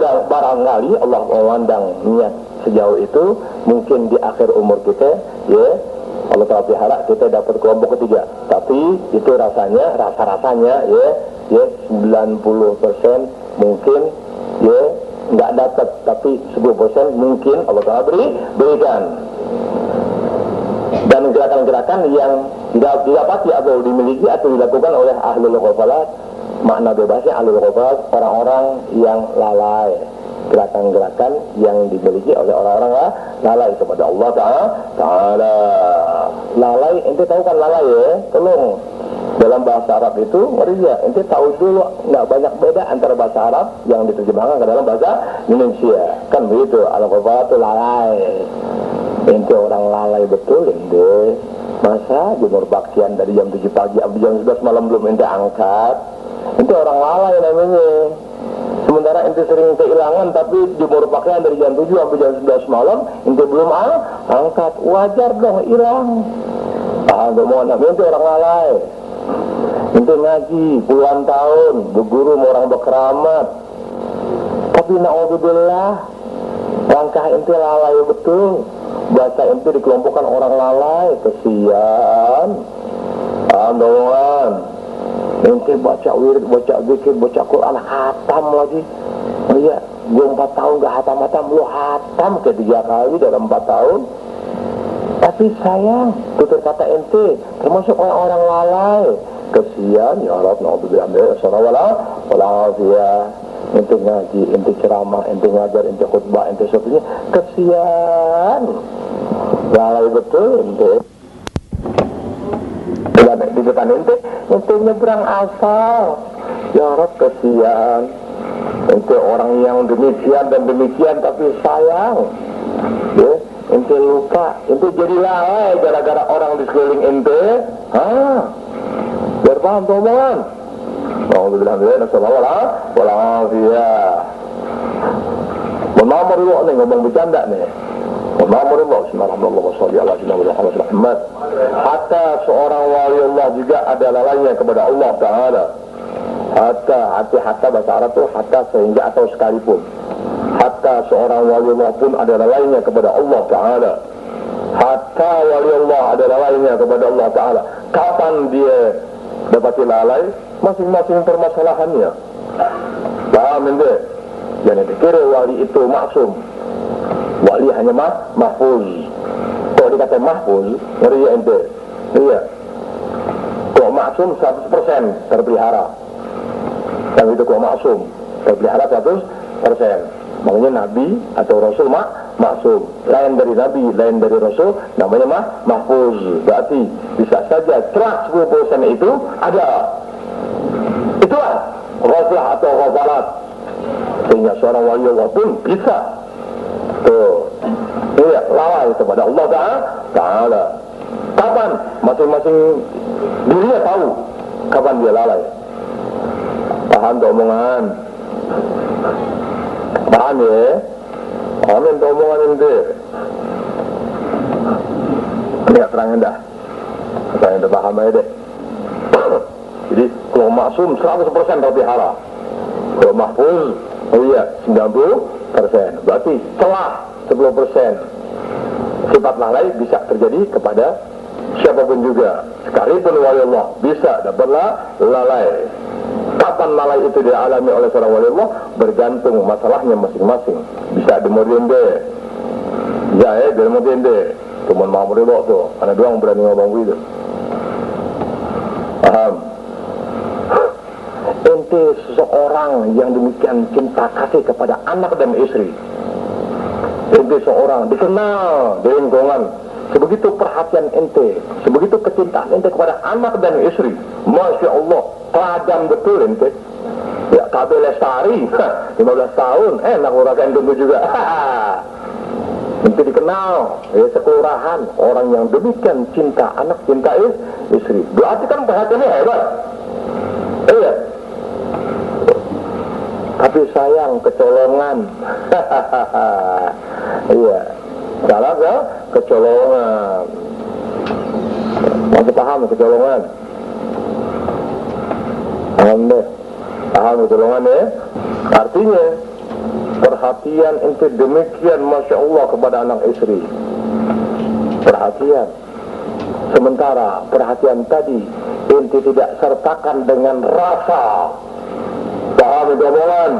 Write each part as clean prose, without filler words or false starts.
barangkali Allah memandang niat sejauh itu, mungkin di akhir umur kita, ya, Allah Ta'ala pelihara kita dapat kelompok ketiga. Tapi itu rasa-rasanya, ya 90% mungkin, ya, nggak dapat, tapi 10% mungkin Allah Ta'ala berikan. Dan gerakan-gerakan yang didapati atau dimiliki atau dilakukan oleh ahlul ghafalat, makna bebasnya ahlul ghafalat, orang-orang yang lalai. Gerakan-gerakan yang dimiliki oleh orang-orang lalai kepada Allah Ta'ala. Lalai, ente tahu kan lalai, ya? Tolong, dalam bahasa Arab itu, ente tahu dulu, nggak banyak beda antara bahasa Arab yang diterjemahkan ke dalam bahasa Indonesia. Kan begitu, al-ghafalat itu lalai. Ente orang lalai betul, ente. Masa jemur baktian dari jam 7 pagi sampai jam 11 malam belum ente angkat? Ente orang lalai namanya. Sementara ente sering kehilangan, tapi jemur pakaian dari jam 7 sampai jam 11 malam ente belum angkat. Wajar dong hilang. Gak mau namanya ente orang lalai. Ente ngaji puluhan tahun, berguru sama orang berkeramat, tapi na'udzubillah, langkah ente lalai betul. Bahasa ente dikelompokkan orang lalai. Kesian. Doan ente baca wirid, baca zikir, baca Quran, hatam lagi. Oh iya, gue 4 tahun gak hatam-hatam, lu hatam ke 3 kali dalam 4 tahun. Tapi sayang, tutur kata ente termasuk orang-orang lalai. Kesian, ya Allah, na'udzubillah, walafiyah. Ente ngaji, ente ceramah, ente ngajar, ente khutbah, ente sepertinya. Kesian, lalai betul ente. Di depan ente nyebrang asal. Ya Rab, kesian. Ente orang yang demikian dan demikian, tapi sayang, ya, ente lupa, ente jadi lalai gara-gara orang di sekeliling ente. Biar paham tuh omongan. Alhamdulillah, walafiyah. Menamar lu nih, ngomong bercanda nih. Bismillahirrahmanirrahim. Hatta seorang wali Allah juga ada lalainya kepada Allah Ta'ala. Hatta bahasa Arab itu hatta, sehingga atau sekalipun. Hatta seorang wali Allah pun ada lalainya kepada Allah Ta'ala. Hatta wali Allah ada lalainya kepada Allah Ta'ala. Kapan dia dapati lalai? Masing-masing permasalahannya. Paham ente? Jangan dikira wali itu maksum. Wali hanya mahfuz. Kalau dikata mahfuz, ngeri ya ente. Iya. Kalau maksum 100% terpelihara. Yang itu kalau maksum terpelihara 100%. Makanya Nabi atau Rasul maksum. Lain dari Nabi, lain dari Rasul, namanya mahfuz. Berarti bisa saja celah 10% itu ada. Itulah ghaflah atau ghafalat. Sehingga seorang wali Allah pun bisa tuh, iya, lalai kepada Allah Ta'ala. Kapan? Masing-masing dirinya tahu kapan dia lalai. Paham tuh omongan? Paham ya? Amin tuh omongan ini. Ini terangin dah. Terangin dah, paham aja deh. Jadi kalau maksum 100% terpelihara. Kalau mahfuz, oh iya, 90%. Berarti celah 10%. Sifat lalai bisa terjadi kepada siapapun juga. Sekalipun wali Allah bisa dapatlah lalai. Kapan lalai itu dialami oleh seorang wali Allah bergantung masalahnya masing-masing. Bisa dimodende. Ya, dimodende. Cuman mau ridho tuh. Ada doang berani ngomong begitu. Paham? Ente seseorang yang demikian cinta kasih kepada anak dan istri. Ente seorang dikenal di lingkungan, sebegitu perhatian ente, sebegitu kecintaan ente kepada anak dan istri. Masya Allah, teladan betul ente. Ya, KB Lestari, 15 tahun, enak urakan tunggu juga. Ente dikenal, ya, sekelurahan, orang yang demikian cinta anak, cinta istri. Berarti kan perhatiannya hebat. Iya. Tapi sayang, kecolongan. Iya, salah ya, kecolongan. Masih paham kecolongan? Paham deh. Paham kecolongan ya? Artinya perhatian ente demikian Masya Allah kepada anak istri. Perhatian. Sementara perhatian tadi ente tidak sertakan dengan rasa. Paham itu omongan?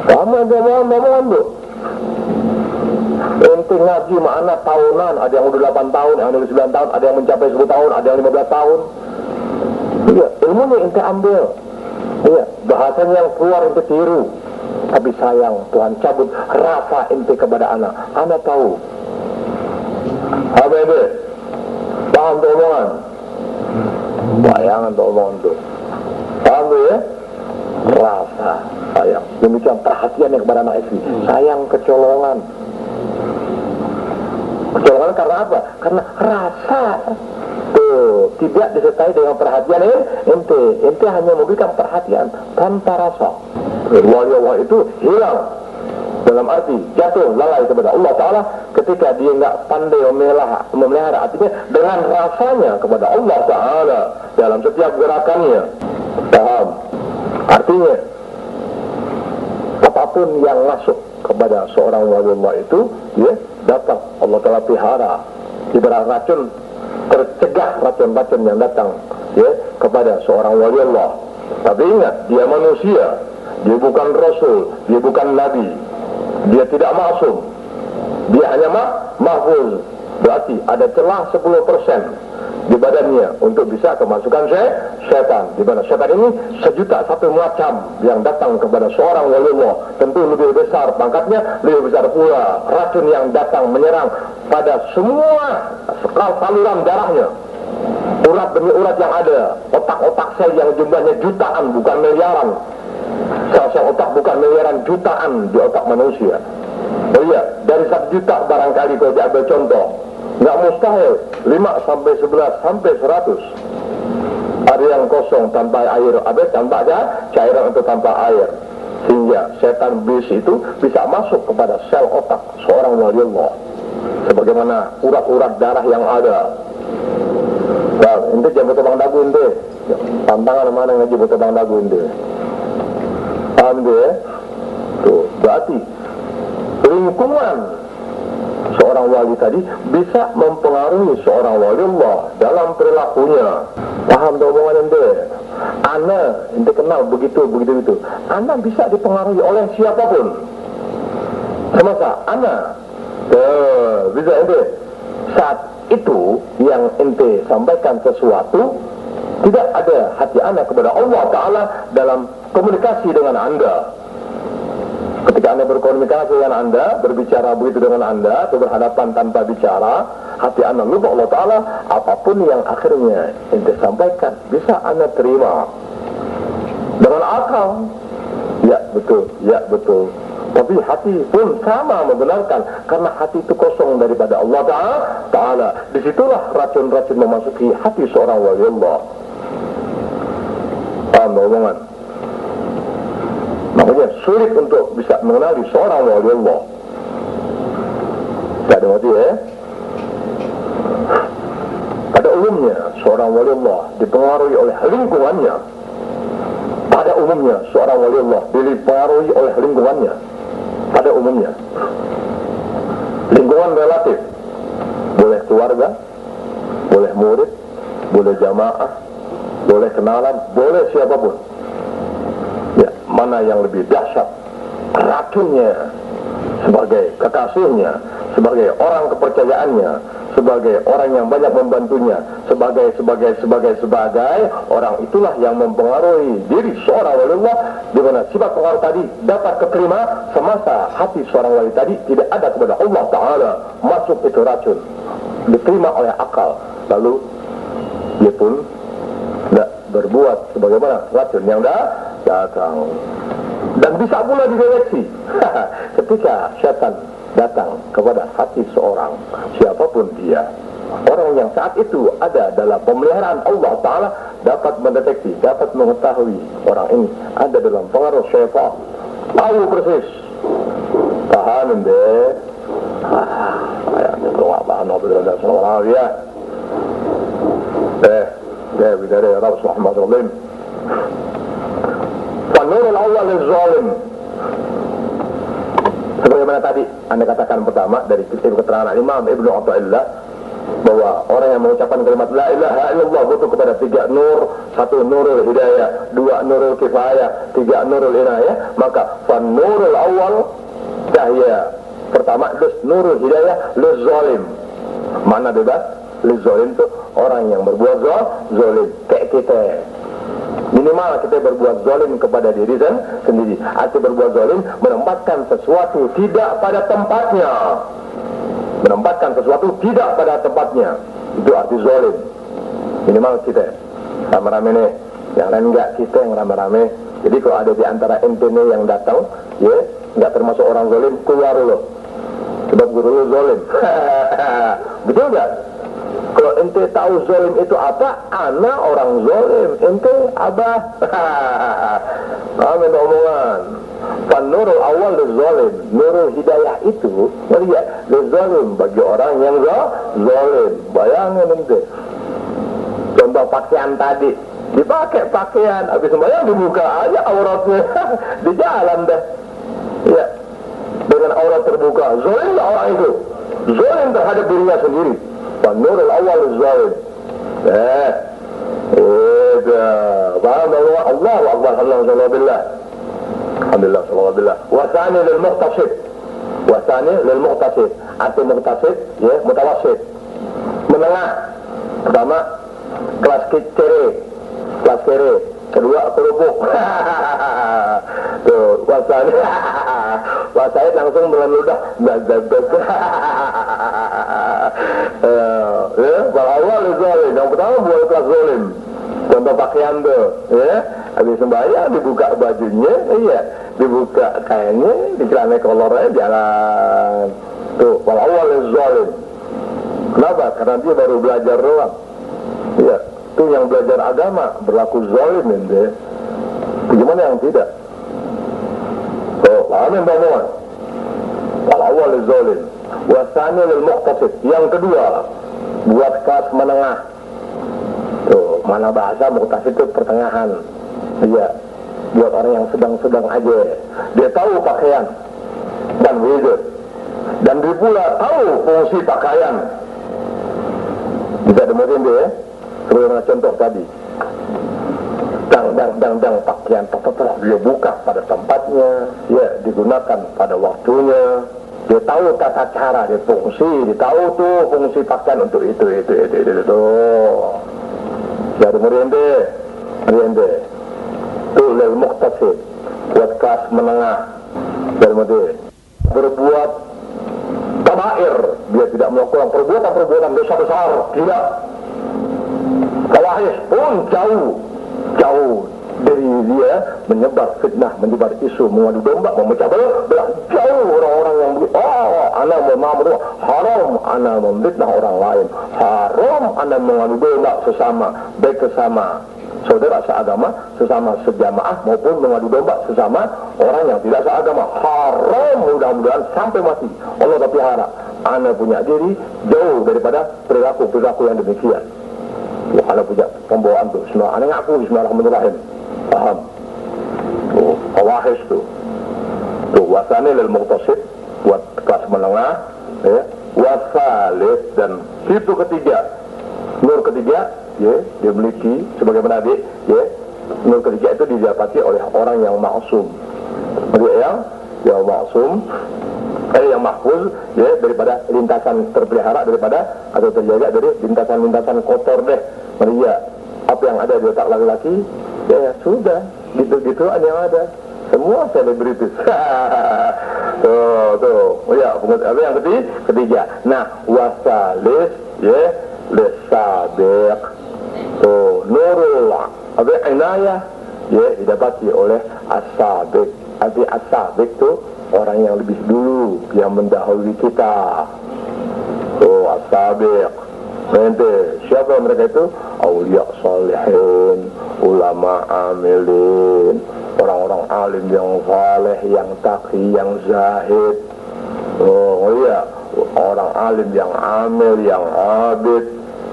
Paham itu omongan bu? Ente ngaji sama anak tahunan, ada yang udah 8 tahun, ada yang udah 9 tahun, ada yang mencapai 10 tahun, ada yang 15 tahun. Iya, ilmunya ente ambil. Iya, bahasanya yang keluar ente tiru. Tapi sayang, Tuhan cabut rasa ente kepada anak. Anak tahu. Apa itu? Paham tuh omongan? Bayangan tuh omongan tuh. Paham tuh ya? Rasa sayang. Demikian perhatian yang kepada anak istri. Sayang kecolongan. Kecolongan karena apa? Karena rasa. Tuh, tidak disertai dengan perhatian ente hanya memberikan perhatian tanpa rasa. Wali Allah itu hilang. Dalam arti jatuh lalai kepada Allah Ta'ala ketika dia nggak pandai memelihara artinya dengan rasanya kepada Allah Ta'ala dalam setiap gerakannya. Paham? Artinya apapun yang masuk kepada seorang wali Allah itu ya datang Allah Ta'ala pelihara. Ibarat racun tercegah racun-racun yang datang ya kepada seorang wali Allah. Tapi ingat, dia manusia, dia bukan rasul, dia bukan nabi, dia tidak maksum, dia hanya mahfuz. Berarti ada celah 10% di badannya untuk bisa kemasukan setan. Di mana setan ini 1.000.000 satu macam yang datang kepada seorang wali Allah. Tentu lebih besar pangkatnya, lebih besar pula racun yang datang menyerang pada semua saluran darahnya. Urat demi urat yang ada, otak-otak sel yang jumlahnya jutaan bukan miliaran. Sel-sel otak bukan miliaran, jutaan di otak manusia. Oh iya, dari 1 juta barangkali kalau diambil contoh, nggak mustahil 5 sampai 11 sampai 100 ada yang kosong tanpa air, ada tanpa cairan atau tanpa air, sehingga setan bis itu bisa masuk kepada sel otak seorang wali Allah sebagaimana urat-urat darah yang ada. Nah, ente jangan bertebang dagu ente, tantangan mana ngaji bertebang dagu ente. Paham ya? Tuh, berarti lingkungan seorang wali tadi bisa mempengaruhi seorang wali Allah dalam perilakunya. Paham tuh omongan ente? Ana ente kenal begitu. Ana bisa dipengaruhi oleh siapapun. Semasa ana bisa ente saat itu yang ente sampaikan sesuatu tidak ada hati anda kepada Allah Ta'ala dalam komunikasi dengan anda. Ketika anda berkomunikasi dengan anda, berbicara begitu dengan anda, atau berhadapan tanpa bicara, hati anda lupa Allah Ta'ala, apapun yang akhirnya ente sampaikan bisa anda terima dengan akal. Ya betul. Tapi hati pun sama membenarkan, karena hati itu kosong daripada Allah Ta'ala. Disitulah racun-racun memasuki hati seorang wali Allah. Paham omongan? Makanya sulit untuk bisa mengenali seorang wali Allah. Tak ada mati ya? Pada umumnya seorang wali Allah dipengaruhi oleh lingkungannya. Pada umumnya seorang wali Allah dipengaruhi oleh lingkungannya. Pada umumnya lingkungan relatif, boleh keluarga, boleh murid, boleh jamaah, boleh kenalan, boleh siapapun. Ya, mana yang lebih dahsyat racunnya sebagai kekasihnya, sebagai orang kepercayaannya, sebagai orang yang banyak membantunya, sebagai orang itulah yang mempengaruhi diri seorang wali Allah, di mana sifat pengaruh tadi dapat keterima semasa hati seorang wali tadi tidak ada kepada Allah Ta'ala, masuk itu racun diterima oleh akal, lalu dia pun tidak berbuat sebagaimana racun yang datang. Dan bisa pula dideteksi ketika syaitan datang kepada hati seorang, siapapun dia, orang yang saat itu ada dalam pemeliharaan Allah Ta'ala dapat mendeteksi, dapat mengetahui orang ini ada dalam pengaruh syaitan. Tahu persis. Tahan deh. Ayatnya berapa bahan obrolan seorang dia. Bidare Rasul Muhammad Rabbim. Fanur al-awwal al-zalim. Sebagaimana tadi Anda katakan pertama dari keterangan Imam Ibnu Athaillah bahwa orang yang mengucapkan kalimat la ilaha illallah butuh kepada 3 nur, 1 nurul hidayah, 2 nurul kifayah, 3 nurul inayah. Maka fan nurul awal cahaya pertama nurul hidayah lil zalim. Mana bebas? Lil zalim itu orang yang berbuat zalim kayak kita. Minimal kita berbuat zalim kepada diri sendiri. Arti berbuat zalim menempatkan sesuatu tidak pada tempatnya. Menempatkan sesuatu tidak pada tempatnya. Itu arti zalim. Minimal kita rame-rame nih, yang lain enggak, kita yang rame-rame. Jadi kalau ada di antara ente yang datang, ya enggak termasuk orang zalim, keluar loh. Sebab guru lo zalim. Betul enggak? Kalau ente tahu zalim itu apa, ana orang zalim, ente abah. Amin omongan. Pan nurul awal le zalim, nurul hidayah itu, melihat le zalim bagi orang yang zalim. Bayangin ente. Contoh pakaian tadi, dipakai pakaian, habis sembahyang dibuka aja auratnya, di jalan deh. Ya, dengan aurat terbuka, zalim lah orang itu. Zalim terhadap dirinya sendiri. Nurul awal zalim. Paham bahwa Allahu Akbar, Alhamdulillah billah. Alhamdulillah sallallahu billah. Wasani lil muqtasid. Wasani lil muqtasid. Arti muqtasid ya mutawassit. Menengah. Pertama kelas kere. Kelas kere. Kedua kerupuk. Tuh, wasani. Wasani langsung meludah. Awal zalim. Yang pertama buat kelas zalim. Contoh pakaian tuh, ya. Habis sembahyang dibuka bajunya, iya, dibuka kainnya, dicelana kolornya, jalan. Tuh, awal zalim. Kenapa? Karena dia baru belajar doang. Iya, tuh yang belajar agama berlaku zalim ente. Bagaimana yang tidak? Tuh, amin bangunan. Awal zalim. Wasani lil muqtasid. Yang kedua, buat kelas menengah. Tuh, mana bahasa muqtasid itu pertengahan. Iya, buat orang yang sedang-sedang aja. Dia tahu pakaian dan wujud, dan dia pula tahu fungsi pakaian. Bisa demurin dia, sebagaimana contoh tadi. Dang pakaian tertutup dia buka pada tempatnya, ya digunakan pada waktunya. Dia tahu tata cara, dia fungsi, dia tahu tuh fungsi pakaian untuk itu. Jadi meriende. Tuh lil muqtasid, buat kelas menengah. Dari berbuat kabair, dia tidak melakukan perbuatan dosa besar, tidak. Kawahis pun jauh dari dia menyebar fitnah, menyebar isu, mengadu domba, memecah belah. Jauh orang-orang yang begitu. Ana memamru haram, ana memfitnah orang lain, haram ana mengadu domba sesama, baik sesama saudara seagama, sesama sejamaah, maupun mengadu domba sesama orang yang tidak seagama. Haram, mudah-mudahan sampai mati Allah tak pelihara. Ana punya diri jauh daripada perilaku yang demikian. Ya, ana punya pembawaan tuh. Ana ngaku bismillahirrahmanirrahim. Paham? Tuh, kawahis tuh. Tuh, wasani lil muqtasid, buat kelas menengah, ya. Wasalis, dan itu ketiga. Nur ketiga, ya, dimiliki sebagaimana adik, ya. Nur ketiga itu didapati oleh orang yang maksum. Yang maksum, yang mahfuz, ya, daripada lintasan terpelihara, daripada atau terjaga dari lintasan-lintasan kotor deh. Maria, apa yang ada di otak laki-laki, ya sudah, gitu-gitu yang ada. Semua selebritis. tuh. Oh ya, apa yang ketiga. Nah, wasalis, ya, lesabiq. Tuh, nurul, apa inayah, ya, didapati oleh as-sabiq. Arti as-sabiq tuh orang yang lebih dulu, yang mendahului kita. Tuh, as-sabiq. Nanti, siapa mereka itu? Aulia salihin, ulama amilin, orang-orang alim yang saleh, yang taqi, yang zahid. Oh iya, orang alim yang amil, yang abid,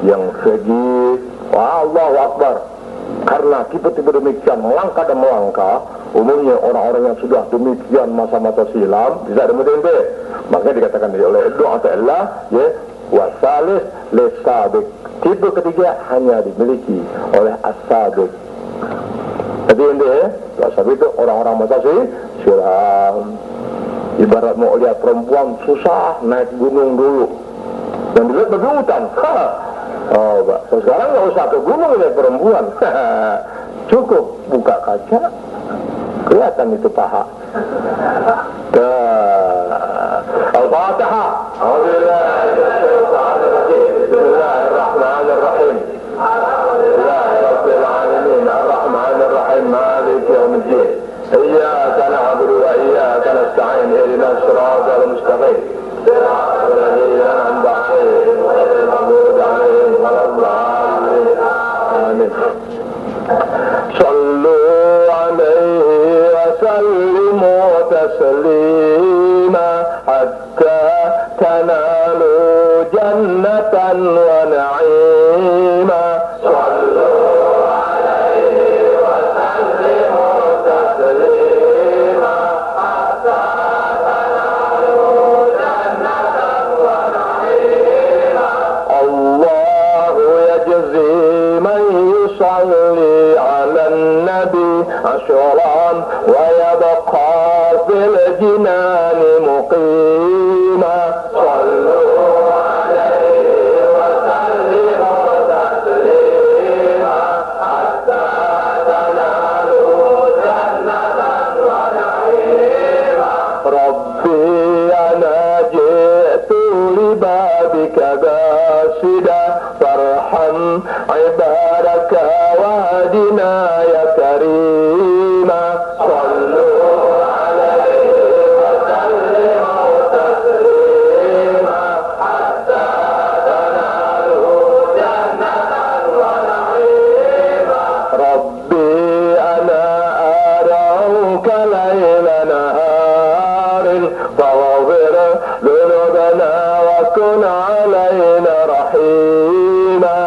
yang faqih. Wah, Allahu Akbar. Karena tipe-tipe demikian melangkah dan melangkah, umumnya orang-orang yang sudah demikian masa-masa silam bisa ada tempe. Makanya dikatakan oleh doa Allah ya wasalis lesabik. Tipe ketiga hanya dimiliki oleh as-sabiq. Jadi ini as-sabiq itu orang-orang masa silam. Ibarat mau lihat perempuan susah naik gunung dulu dan dilihat babi hutan. Oh, so sekarang nggak usah ke gunung lihat perempuan. Cukup buka kaca kelihatan itu paha. Al-Fatihah. Bismillahirrahmanirrahim. Alhamdulillahirabbil alamin arrahmanir rahim maliki yaumiddin. إياك نعبد وإياك نستعين اهدنا الصراط المستقيم صراط الذين أنعمت عليهم غير المغضوب عليهم ولا الضالين آمين صلوا عليه وسلموا تسليما حتى تنالوا جنة ونعيما صلوا صلي على النبي عشرا ويبقى في الجنان مقيما صلوا عليه وسلموا تسليما حتى تنالوا جنة ونعيما ربي أنا جئت لبابك باسدا فارحم عبادك وهدنا يا كريما صلوا عليه وسلموا تسليما حتى تنالوا جنة ونعيما ربي أنا أدعوك ليل نهار فاغفر ذنوبنا وكن علينا رحيما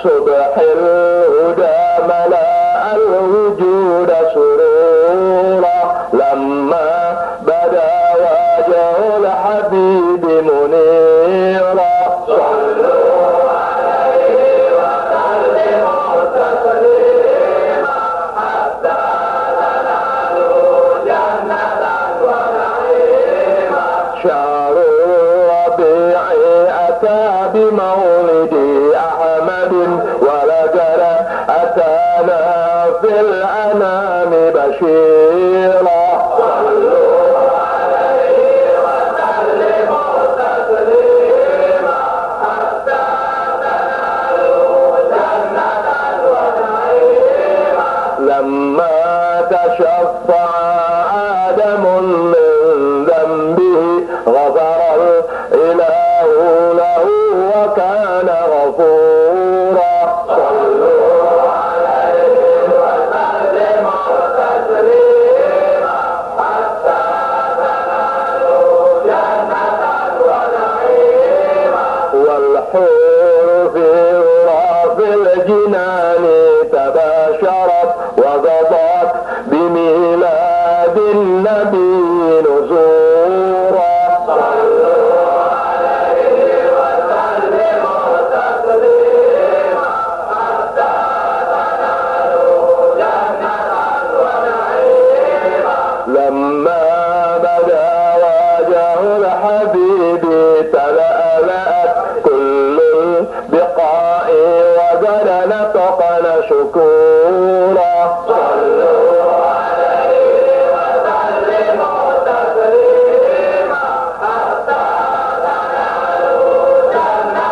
صبح الهدى ملأ الوجود سرورا لما بدا وجه الحبيب منيرا صلوا عليه وسلموا تسليما حتى تنالوا جنة ونعيما شهر الربيع أتى بمولدي ولقد أتانا في الأنام بشيرا صلوا عليه وسلموا تسليما حتى تنالوا جنة ونعيما لما تشفع آدم من ذنبه غفر الإله له وكان غفورا صلوا عليه وسلموا تسليما حتى تنالوا جنة ونعيما والحور في غرف الجنان تباشرت وقضت بميلاد النبي نزورا لما بدا وجه الحبيب تلألأت كل البقاع وقد نطقنا شكورا صلوا عليه وسلموا تسليما حتى تنالوا جنة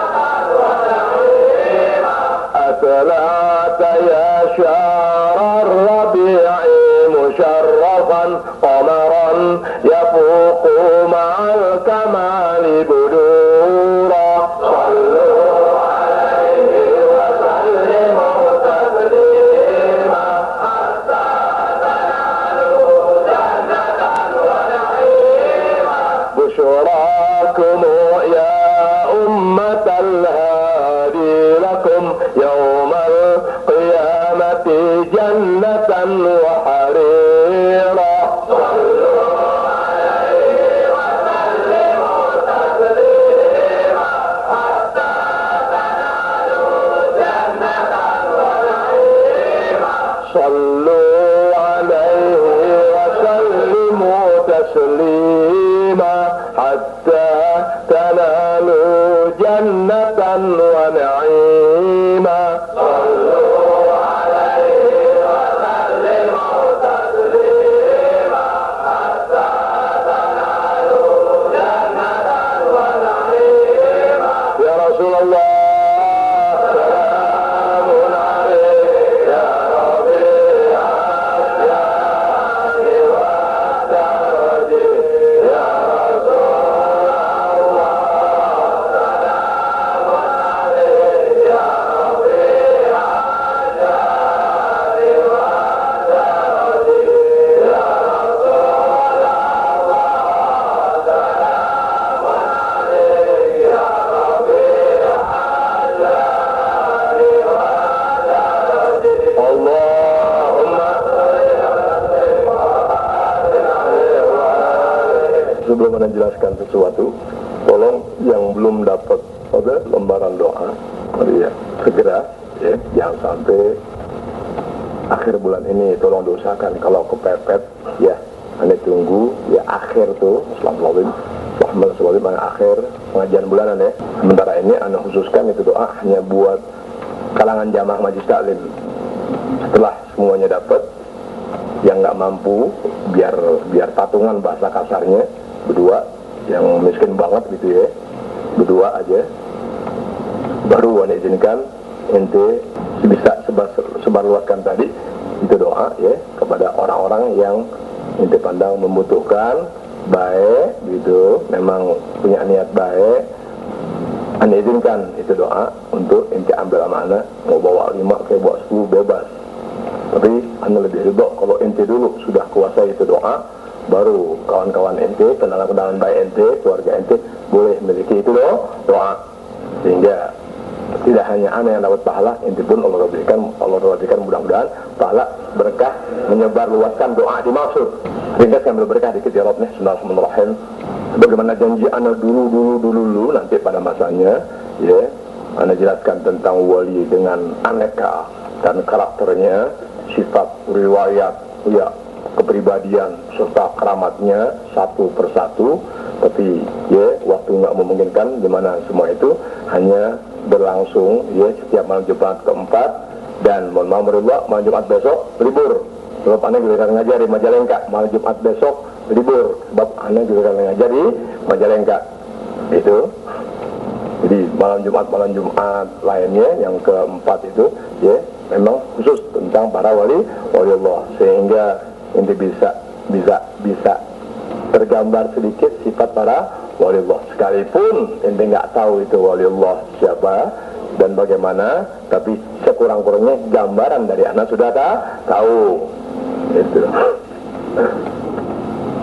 ونعيما أطلعت يا شهر الربيع مشرفا قمرا يفوق مع الكمال بدورا yang belum dapat lembaran doa, ya, segera ya, jangan sampai akhir bulan ini tolong diusahakan. Kalau kepepet ya anda tunggu ya akhir tuh Muhammad akhir pengajian bulanan ya. Sementara ini anda khususkan itu doa hanya buat kalangan jamaah majlis taklim. Setelah semuanya dapat, yang nggak mampu biar patungan bahasa kasarnya berdua, yang miskin banget gitu ya, berdua aja, baru anda izinkan ente bisa sebarluaskan tadi itu doa ya kepada orang-orang yang ente pandang membutuhkan, baik gitu, memang punya niat baik. Anda izinkan itu doa untuk ente ambil amanah, mau bawa 5 kayak bawa 10 bebas. Tapi anda lebih ridho kalau ente dulu sudah kuasai itu doa, baru kawan-kawan ente, kenalan-kenalan baik ente, keluarga ente boleh memiliki itu doa, sehingga tidak hanya anda yang dapat pahala, ente pun Allah berikan mudah-mudahan pahala berkah menyebar luaskan doa dimaksud. Sehingga saya ambil berkah dikit ya Rabbnya. Bismillahirrahmanirrahim. Bagaimana janji anda dulu nanti pada masanya ya, anda jelaskan tentang wali dengan aneka dan karakternya, sifat, riwayat, ya, kepribadian serta keramatnya satu persatu. Tapi ya waktu nggak memungkinkan, dimana semua itu hanya berlangsung ya setiap malam Jumat keempat, dan mohon maaf malam Jumat besok libur. Sebab anda juga akan ngajar di Majalengka. Malam Jumat besok libur sebab anda juga akan ngajar di Majalengka. Itu. Jadi malam Jumat lainnya yang keempat itu ya memang khusus tentang para wali Allah, sehingga inti bisa tergambar sedikit sifat para wali Allah. Sekalipun ente nggak tahu itu wali Allah siapa dan bagaimana, tapi sekurang-kurangnya gambaran dari anak sudah tahu. Itu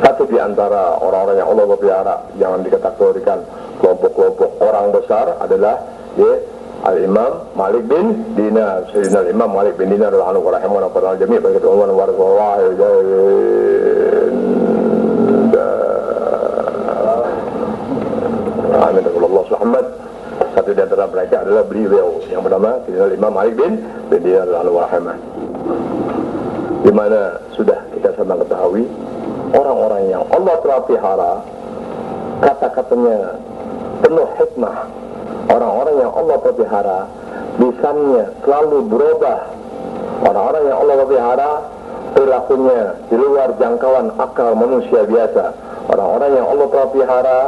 satu di antara orang-orang yang Allah pelihara, jangan dikategorikan kelompok-kelompok orang besar, adalah ya Al-Imam Malik bin Dinar. Sayyidina Al-Imam Malik bin Dinar radhiyallahu anhu wa qala jami' bagi tuan warahmatullahi Allah Muhammad. Satu di antara mereka adalah beliau yang bernama Sayyidina Imam Malik bin Dinar radhiyallahu anhu, di mana sudah kita sama ketahui orang-orang yang Allah telah pelihara, kata-katanya penuh hikmah, orang-orang yang Allah telah pelihara lisannya selalu berubah, orang-orang yang Allah telah pelihara perilakunya di luar jangkauan akal manusia biasa, orang-orang yang Allah telah pelihara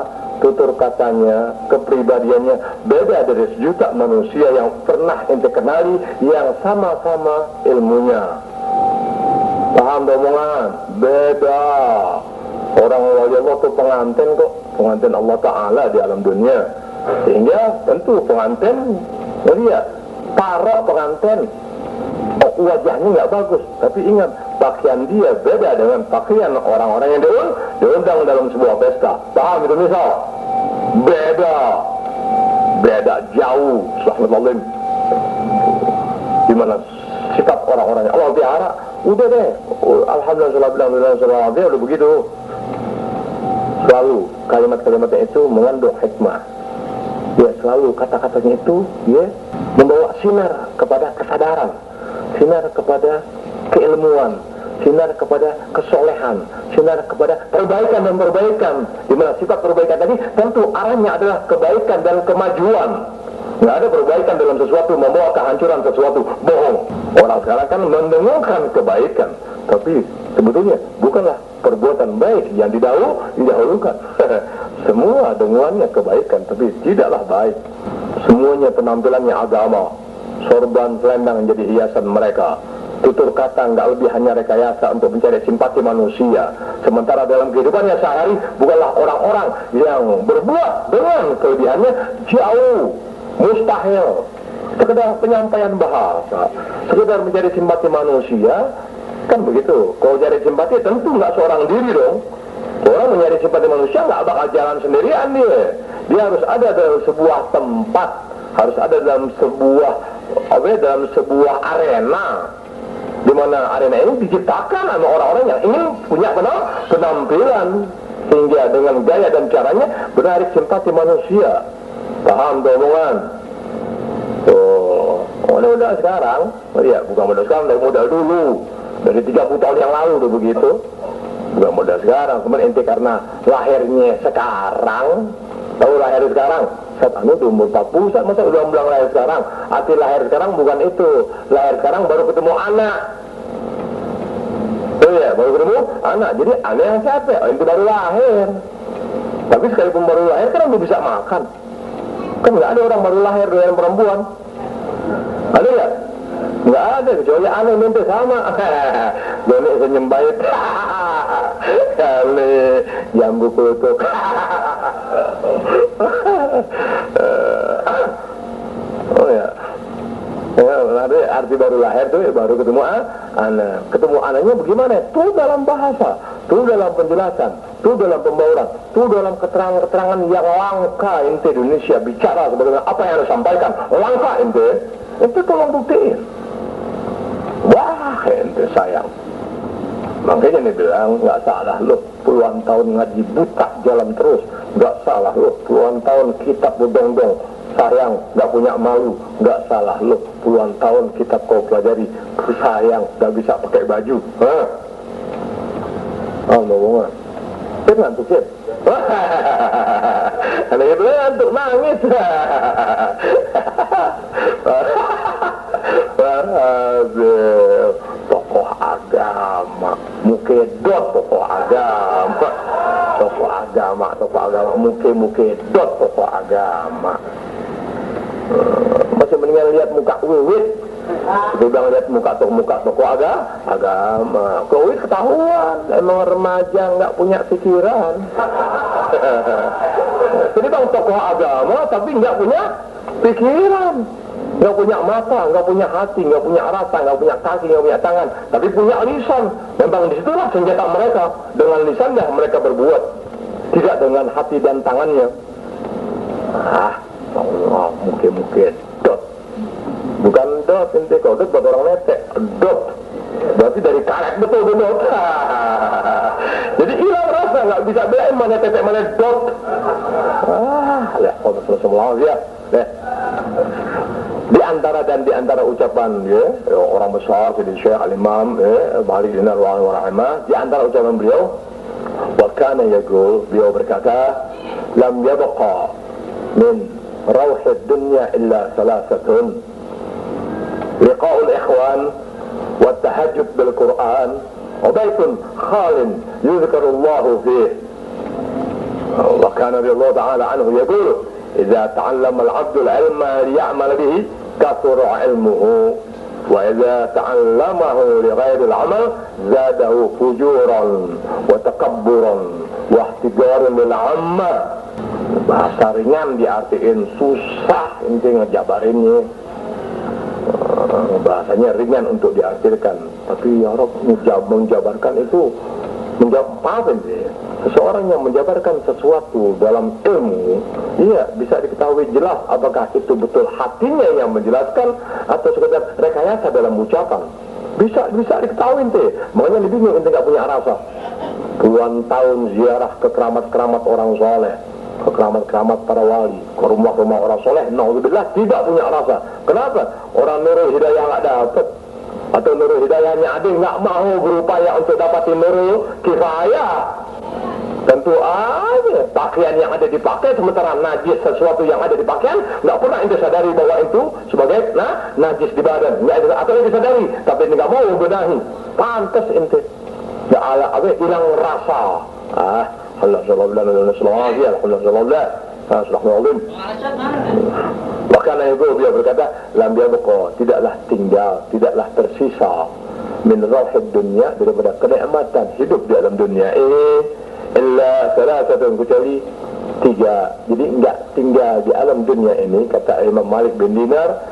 tutur katanya, kepribadiannya beda dari sejuta manusia yang pernah ente kenali yang sama-sama ilmunya. Paham omongan? Beda. Orang wali Allah itu pengantin kok, pengantin Allah Ta'ala di alam dunia. Sehingga tentu pengantin melihat para pengantin wajahnya nggak bagus, tapi ingat pakaian dia beda dengan pakaian orang-orang yang diundang dalam sebuah pesta. Paham itu misal? Beda jauh. Subhanallah. Dimana sikap orang-orang yang Allah pelihara, udah deh, alhamdulillah udah begitu. Selalu kalimat-kalimatnya itu mengandung hikmah. Ya, selalu kata-katanya itu ya membawa sinar kepada kesadaran, sinar kepada keilmuan, sinar kepada kesolehan, sinar kepada perbaikan dan perbaikan. Di mana sifat perbaikan tadi tentu arahnya adalah kebaikan dan kemajuan. Nggak ada perbaikan dalam sesuatu membawa kehancuran sesuatu, bohong. Orang sekarang kan mendengungkan kebaikan, tapi sebetulnya bukanlah perbuatan baik yang didahulukan. Semua dengungannya kebaikan, tapi tidaklah baik. Semuanya penampilannya agama, sorban selendang jadi hiasan mereka. Tutur kata nggak lebih hanya rekayasa untuk mencari simpati manusia. Sementara dalam kehidupannya sehari bukanlah orang-orang yang berbuat dengan kelebihannya jauh mustahil. Sekedar penyampaian bahasa, sekedar mencari simpati manusia, kan begitu. Kalau cari simpati tentu nggak seorang diri dong. Orang mencari simpati manusia nggak bakal jalan sendirian dia. Dia harus ada dalam sebuah tempat, harus ada dalam sebuah arena, di mana arena ini diciptakan sama orang-orang yang ingin punya penampilan. sehingga dengan gaya dan caranya menarik simpati manusia. Paham tuh omongan? Oh, modal sekarang, ya bukan modal sekarang, dari modal dulu, dari 30 tahun yang lalu tuh begitu. Bukan modal sekarang, kemudian ente karena lahirnya sekarang, tahu lahir sekarang, saat anu tuh umur 40, saat masa udah bilang lahir sekarang. Arti lahir sekarang bukan itu, lahir sekarang baru ketemu anak. Oh ya, baru ketemu anak. Jadi anak yang siapa? Oh, itu baru lahir. Tapi sekalipun baru lahir kan udah bisa makan. Kan nggak ada orang baru lahir dengan perempuan. Ada ya? Nggak ada, kecuali aneh minta sama. Donek senyembait. Kali jambu kutuk. Oh ya. Ada arti baru lahir tuh baru ketemu anak. Ketemu anaknya bagaimana? Tuh dalam bahasa, tuh dalam penjelasan, tuh dalam pembauran, tuh dalam keterangan-keterangan yang langka ente di Indonesia bicara sebagaimana apa yang harus sampaikan. Langka ente tolong buktiin. Wah ente sayang. Makanya nih bilang nggak salah lo puluhan tahun ngaji buta jalan terus, nggak salah lo puluhan tahun kitab bodong-dong sayang, nggak punya malu, nggak salah lo puluhan tahun kitab kau pelajari sayang, nggak bisa pakai baju. Ngomong Sip ngantuk Sip. Ada yang bilang ngantuk nangis. Tokoh agama mukedot, tokoh agama mukedot, tokoh agama. Masih mendingan lihat muka Wiwit. Dia bilang lihat muka tokoh agama. Wiwit ketahuan emang remaja nggak punya pikiran. Jadi bang tokoh agama tapi nggak punya pikiran, nggak punya mata, nggak punya hati, nggak punya rasa, nggak punya kaki, nggak punya tangan, tapi punya lisan. Memang disitulah senjata mereka. Dengan lisannya mereka berbuat, tidak dengan hati dan tangannya. Allah, mungkin dot. Bukan dot, ente kalau dot buat orang netek, dot. Berarti dari karet betul dot. Jadi hilang rasa, nggak bisa bedain mana tetek mana dot. Lihat kalau semua ya. Di antara ucapan orang besar seperti Syekh Al-Imam Malik bin Al-Rahimah, di antara ucapan beliau, wa kana yaqul, beliau berkata, lam yabqa min روح الدنيا إلا ثلاثة: لقاء الإخوان، والتهجد بالقرآن، وبيت خال يذكر الله فيه. وكان رضي الله تعالى عنه يقول: إذا تعلم العبد العلم ليعمل به كثر علمه، وإذا تعلمه لغير العمل زاده فجورا وتكبرا واحتجارا للعامة. Bahasa ringan diartiin susah ente ngejabarinnya. Bahasanya ringan untuk diartikan, tapi ya Rob menjabarkan itu seseorang yang menjabarkan sesuatu dalam ilmu, iya bisa diketahui jelas apakah itu betul hatinya yang menjelaskan atau sekedar rekayasa dalam ucapan. Bisa diketahui ente. Makanya lebih bingung ente nggak punya rasa. Puluhan tahun ziarah ke keramat-keramat orang soleh, ke keramat-keramat para wali, ke rumah-rumah orang soleh, naudzubillah tidak punya rasa. Kenapa? Orang nurul hidayah nggak dapat, atau nurul hidayahnya ada nggak mau berupaya untuk dapatin nurul kifayah. Tentu aja pakaian yang ada dipakai, sementara najis sesuatu yang ada di pakaian nggak pernah ente sadari bahwa itu sebagai najis di badan, nggak ada, atau ente sadari tapi ente nggak mau benahi. Pantas ente ya ala hilang rasa. Bahkan dia berkata, lam yabqa, tidaklah tinggal, tidaklah tersisa min rauhid dunia, daripada kenikmatan hidup di alam dunia ini, illa salasatun, kecuali tiga. Jadi enggak tinggal di alam dunia ini, kata Imam Malik bin Dinar,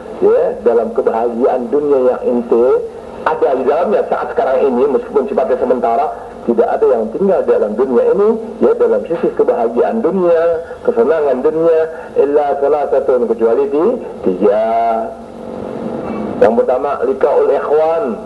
dalam kebahagiaan dunia yang ente ada di dalamnya saat sekarang ini, meskipun sifatnya sementara, tidak ada yang tinggal di dalam dunia ini, dalam sisi kebahagiaan dunia, kesenangan dunia, illa salasatun, kecuali tiga. Yang pertama, liqaul ikhwan.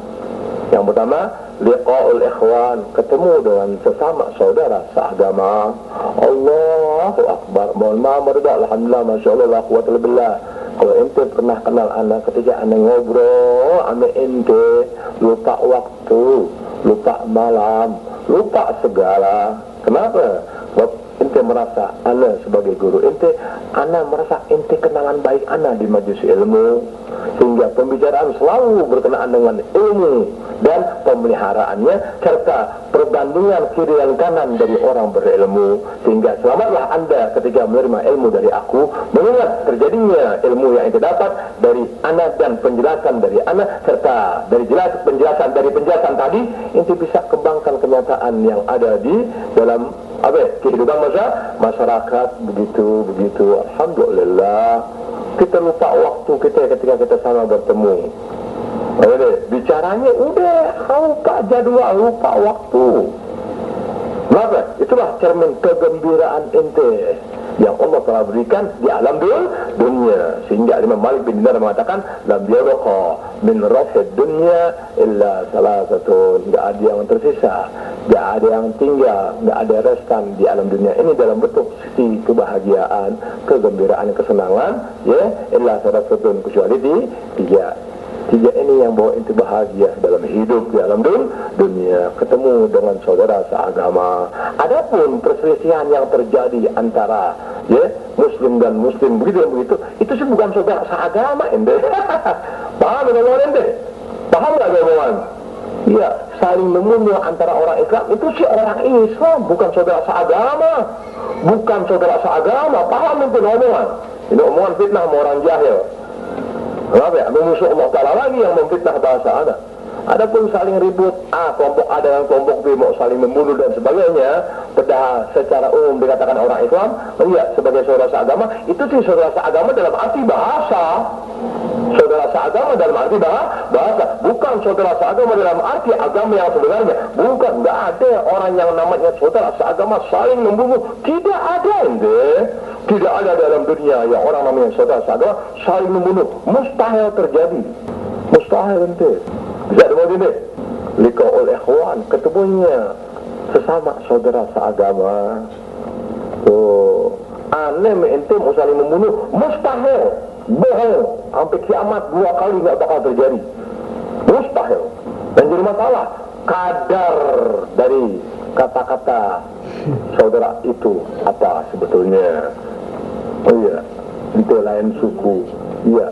Yang pertama, liqa'ul ikhwan, ketemu dengan sesama saudara seagama. Allahu Akbar. Mohon maaf mereka, alhamdulillah, masya Allah, la quwwata illa billah. Kalau ente pernah kenal anak, ketika anak ngobrol ame ente, lupa waktu, lupa malam, lupa segala. Kenapa? Sebab ente merasa ana sebagai guru ente, ana merasa ente kenalan baik ana di majelis ilmu, sehingga pembicaraan selalu berkenaan dengan ilmu dan pemeliharaannya serta perbandingan kiri dan kanan dari orang berilmu, sehingga selamatlah anda ketika menerima ilmu dari aku, mengingat terjadinya ilmu yang ente dapat dari ana dan penjelasan dari ana serta dari penjelasan tadi, ente bisa kembangkan kenyataan yang ada di dalam kehidupan masyarakat. Begitu. Alhamdulillah, kita lupa waktu kita ketika kita sama bertemu. Bicaranya udah lupa jadwal, lupa waktu. Kenapa? Itulah cermin kegembiraan ente yang Allah telah berikan di alam dunia, sehingga Imam Malik bin Dinar mengatakan lam yabqa min rafid dunya illa salasatun, tidak ada yang tersisa, tidak ada yang tinggal, tidak ada restan di alam dunia ini dalam bentuk sisi kebahagiaan, kegembiraan, kesenangan, ya, illa salasatun, kecuali di tiga ini yang bawa inti bahagia dalam hidup di alam dunia, ketemu dengan saudara seagama. Adapun perselisihan yang terjadi antara muslim dan muslim begitu, itu sih bukan saudara seagama ente. Paham gak omongan ente? Paham gak omongan? Iya, saling membunuh antara orang Islam itu sih orang Islam, bukan saudara seagama. Bukan saudara seagama. Paham ente omongan? Ini omongan fitnah sama orang jahil. Kenapa ya? Memusuh Allah Ta'ala lagi yang memfitnah bahasa anak. Adapun saling ribut, kelompok A dengan kelompok B mau saling membunuh dan sebagainya, padahal secara umum dikatakan orang Islam, sebagai saudara seagama, itu sih saudara seagama dalam arti bahasa. Saudara seagama dalam arti bahasa, bukan saudara seagama dalam arti agama yang sebenarnya. Bukan, nggak ada orang yang namanya saudara seagama saling membunuh. Tidak ada, tidak ada dalam dunia yang orang namanya saudara seagama saling membunuh. Mustahil terjadi. Mustahil ente. Bisa dengar ini? Liqa'ul ikhwan, ketemunya sesama saudara seagama. Aneh ente mau saling membunuh. Mustahil. Bohong. Sampai kiamat 2 kali nggak bakal terjadi. Mustahil. Dan jadi masalah kadar dari kata-kata saudara itu apa sebetulnya? Oh iya, ente lain suku. Iya,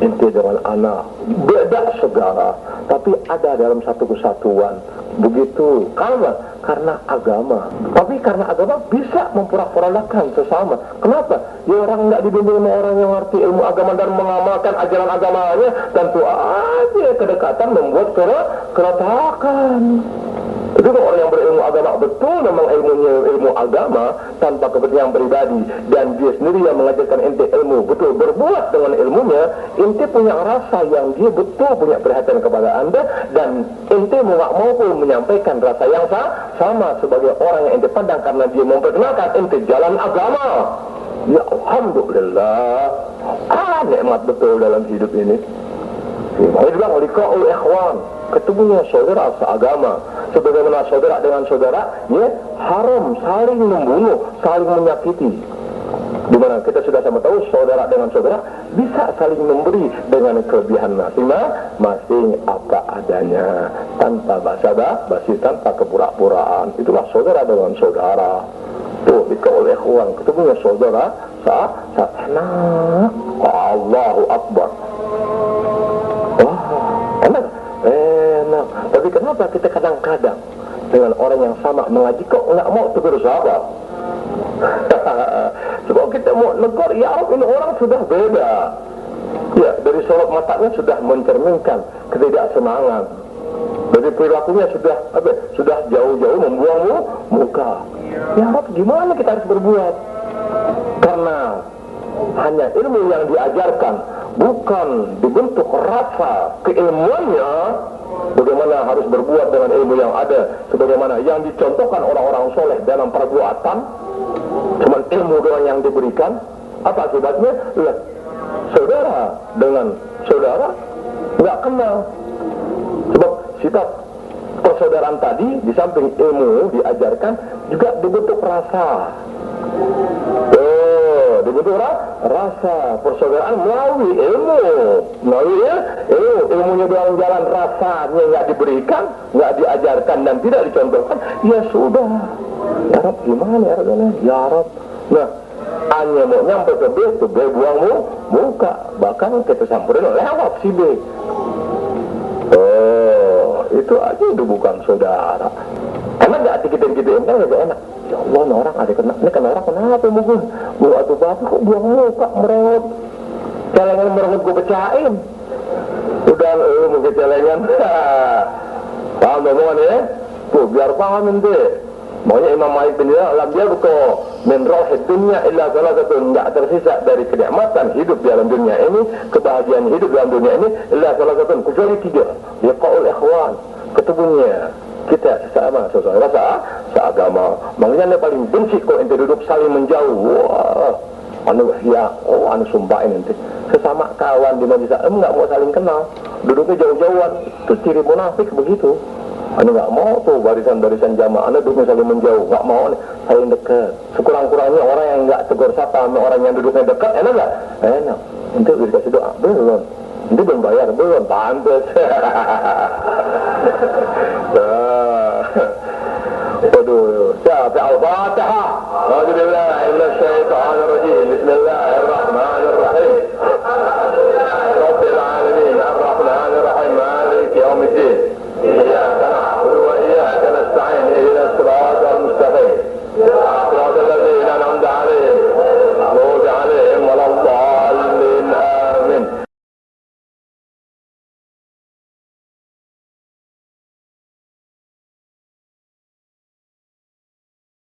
ente dengan anak beda segala, tapi ada dalam satu kesatuan. Begitu. Karena agama. Tapi karena agama bisa memporak-porandakan sesama. Kenapa? Ya orang nggak dibimbing sama orang yang ngerti ilmu agama dan mengamalkan ajaran agamanya, tentu aja kedekatan membuat keretakan. Itu kalau orang yang berilmu agama betul memang ilmunya ilmu agama tanpa kepentingan pribadi, dan dia sendiri yang mengajarkan ente ilmu betul berbuat dengan ilmunya, ente punya rasa yang dia betul punya perhatian kepada anda, dan ente mau nggak mau pun menyampaikan rasa yang sama sebagai orang yang ente pandang karena dia memperkenalkan ente jalan agama. Ya Alhamdulillah, nikmat betul dalam hidup ini. Ini bilang liqa'ul ikhwan, ketemunya saudara seagama. Sebagaimana saudara dengan saudara, haram saling membunuh, saling menyakiti. Dimana kita sudah sama tahu saudara dengan saudara bisa saling memberi dengan kelebihan masing-masing apa adanya, tanpa basa-basi, tanpa kepura-puraan. Itulah saudara dengan saudara. Tuh liqa'ul ikhwan, ketemunya saudara enak. Allahu Akbar. Enak. Tapi kenapa kita kadang-kadang dengan orang yang sama mengaji kok nggak mau tegur sahabat? Sebab kita mau negur, ya ini orang sudah beda. Ya, dari sorot matanya sudah mencerminkan ketidaksemangat. Dari perilakunya sudah jauh-jauh membuang muka. Ya Rob, gimana kita harus berbuat? Karena hanya ilmu yang diajarkan, bukan dibentuk rasa keilmuannya. Bagaimana harus berbuat dengan ilmu yang ada, sebagaimana yang dicontohkan orang-orang soleh dalam perbuatan. Cuman ilmu doang yang diberikan. Apa akibatnya? Saudara dengan saudara nggak kenal. Sebab sifat persaudaraan tadi di samping ilmu diajarkan juga dibentuk rasa. Dibentuk rasa persaudaraan melalui ilmu, ilmunya jalan rasanya nggak diberikan, nggak diajarkan dan tidak dicontohkan, ya sudah. Ya Rab, gimana ya Rab? Ya Rab. Nah, hanya mau nyampe ke B, tuh B buang muka, bahkan kita samperin lewat si B. Itu aja udah bukan saudara. Enak gak dikitin-kitin? Kan gak enak. Ya Allah, ini orang ada kena. Ini kena orang kenapa mungkin? Buat atuh bapak kok buang muka merengut. Celengan merengut gue pecahin. Udah mungkin celengan. Paham omongan ya? Tuh biar paham ente. Maunya Imam Malik bin Dinar alam dia betul. Min rohid dunia illa salah satu. Nggak tersisa dari kenikmatan hidup di alam dunia ini, kebahagiaan hidup dalam dunia ini illa salah satu. Kecuali 3. Liqa'ul ikhwan. Ketemunya kita sesama saudara seagama. Makanya yang paling benci kok ente duduk saling menjauh. Wah, anu sumpahin ente. Sesama kawan di majelis enggak mau saling kenal. Duduknya jauh-jauhan. Itu ciri munafik begitu. Anu nggak mau tuh barisan-barisan jamaah, anu duduknya saling menjauh, nggak mau nih saling dekat. Sekurang-kurangnya orang yang nggak tegur sapa sama orang yang duduknya dekat, enak nggak? Enak. Nanti dikasih doa, belum. Nanti belum bayar, belum. Pantes. Waduh, siapa Al-Fatihah? Alhamdulillah, inna syaitan rajim. Bismillahirrahmanirrahim. Rabbil alamin, ar-rahmanirrahim, maliki yaumiddin.